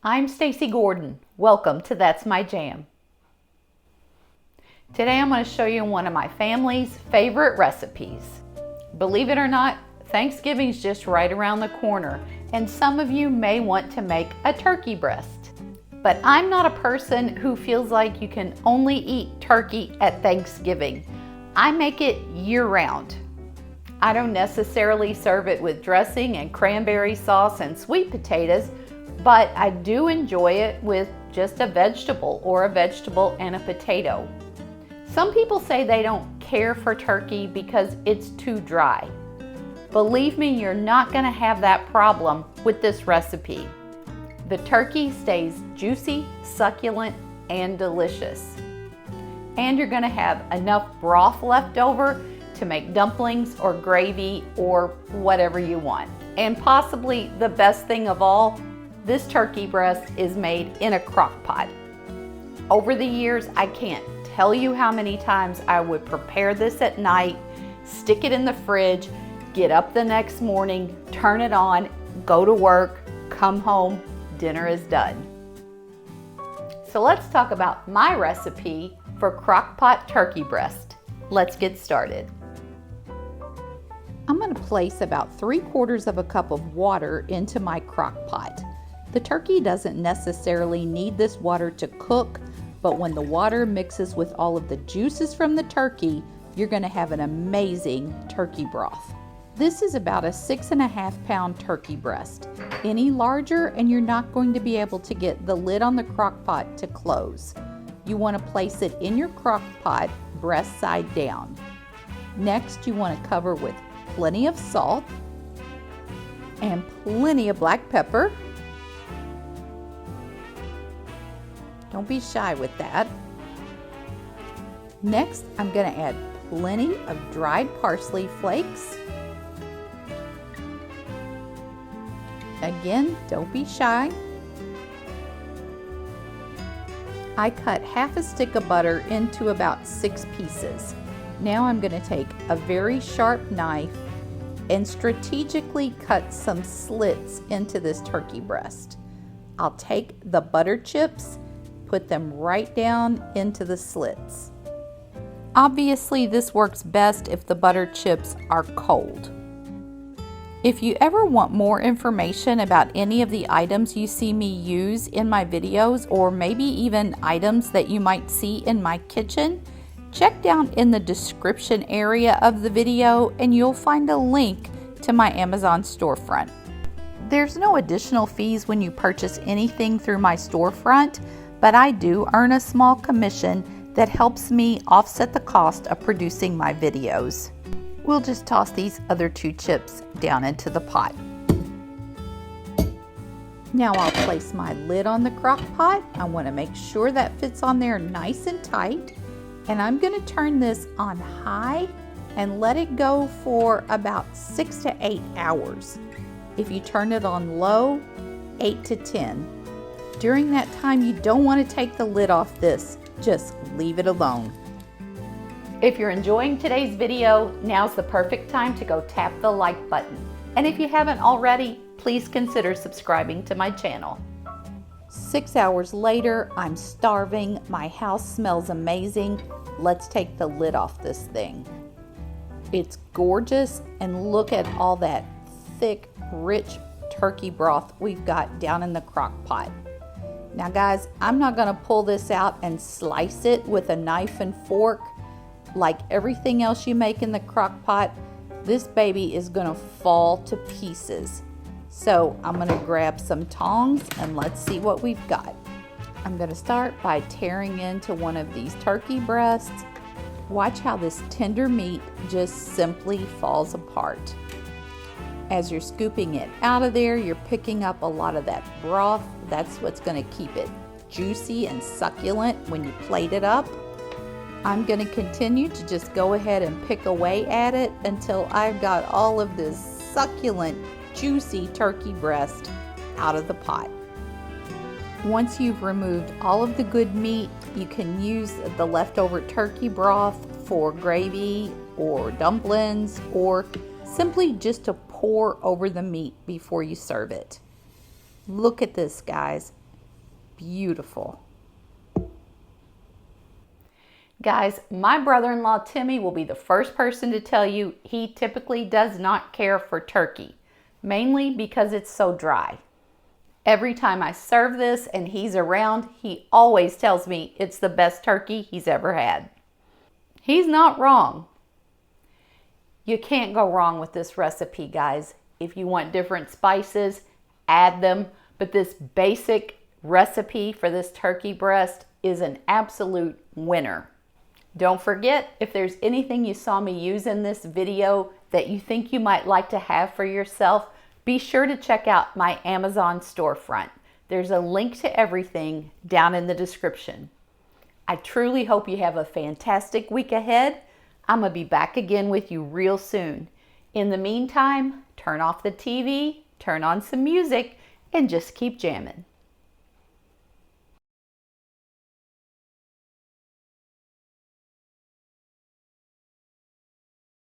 I'm Stacy Gordon. Welcome to That's My Jam. Today I'm going to show you one of my family's favorite recipes. Believe it or not, Thanksgiving's just right around the corner, and some of you may want to make a turkey breast. But I'm not a person who feels like you can only eat turkey at Thanksgiving. I make it year-round. I don't necessarily serve it with dressing and cranberry sauce and sweet potatoes, but I do enjoy it with just a vegetable or a vegetable and a potato. Some people say they don't care for turkey because it's too dry. Believe me, you're not going to have that problem with this recipe. The turkey stays juicy, succulent, and delicious. And you're going to have enough broth left over to make dumplings or gravy or whatever you want. And possibly the best thing of all, this turkey breast is made in a crock pot. Over the years, I can't tell you how many times I would prepare this at night, stick it in the fridge, get up the next morning, turn it on, go to work, come home, dinner is done. So let's talk about my recipe for crock-pot turkey breast. Let's get started. I'm going to place about 3/4 of a cup of water into my crock pot. The turkey doesn't necessarily need this water to cook, but when the water mixes with all of the juices from the turkey, you're going to have an amazing turkey broth. This is about a 6.5-pound turkey breast. Any larger and you're not going to be able to get the lid on the crock pot to close. You want to place it in your crock pot, breast side down. Next, you want to cover with plenty of salt and plenty of black pepper. Don't be shy with that. Next, I'm going to add plenty of dried parsley flakes. Again, don't be shy. I cut half a stick of butter into about 6 pieces. Now I'm going to take a very sharp knife and strategically cut some slits into this turkey breast. I'll take the butter chips, put them right down into the slits. Obviously, this works best if the butter chips are cold. If you ever want more information about any of the items you see me use in my videos, or maybe even items that you might see in my kitchen, check down in the description area of the video and you'll find a link to my Amazon storefront. There's no additional fees when you purchase anything through my storefront, but I do earn a small commission that helps me offset the cost of producing my videos. We'll just toss these other 2 chips down into the pot. Now I'll place my lid on the crock pot. I want to make sure that fits on there nice and tight. And I'm going to turn this on high and let it go for about 6 to 8 hours. If you turn it on low, 8 to 10. During that time, you don't want to take the lid off this. Just leave it alone. If you're enjoying today's video, now's the perfect time to go tap the like button. And if you haven't already, please consider subscribing to my channel. 6 hours later, I'm starving. My house smells amazing. Let's take the lid off this thing. It's gorgeous, and look at all that thick, rich turkey broth we've got down in the crock pot. Now guys, I'm not going to pull this out and slice it with a knife and fork. Like everything else you make in the crock pot, this baby is going to fall to pieces. So I'm going to grab some tongs and let's see what we've got. I'm going to start by tearing into one of these turkey breasts. Watch how this tender meat just simply falls apart. As you're scooping it out of there, you're picking up a lot of that broth. That's what's going to keep it juicy and succulent when you plate it up. I'm going to continue to just go ahead and pick away at it until I've got all of this succulent, juicy turkey breast out of the pot. Once you've removed all of the good meat, you can use the leftover turkey broth for gravy or dumplings, or simply just to pour over the meat before you serve it. Look at this, guys. beautiful. Guys, my brother-in-law Timmy will be the first person to tell you he typically does not care for turkey, mainly because it's so dry. Every time I serve this and he's around, he always tells me it's the best turkey he's ever had. He's not wrong. You can't go wrong with this recipe, guys. If you want different spices, add them, but this basic recipe for this turkey breast is an absolute winner. Don't forget, if there's anything you saw me use in this video that you think you might like to have for yourself, be sure to check out my Amazon storefront. There's a link to everything down in the description. I truly hope you have a fantastic week ahead. I'm going to be back again with you real soon. In the meantime, turn off the TV, turn on some music, and just keep jamming.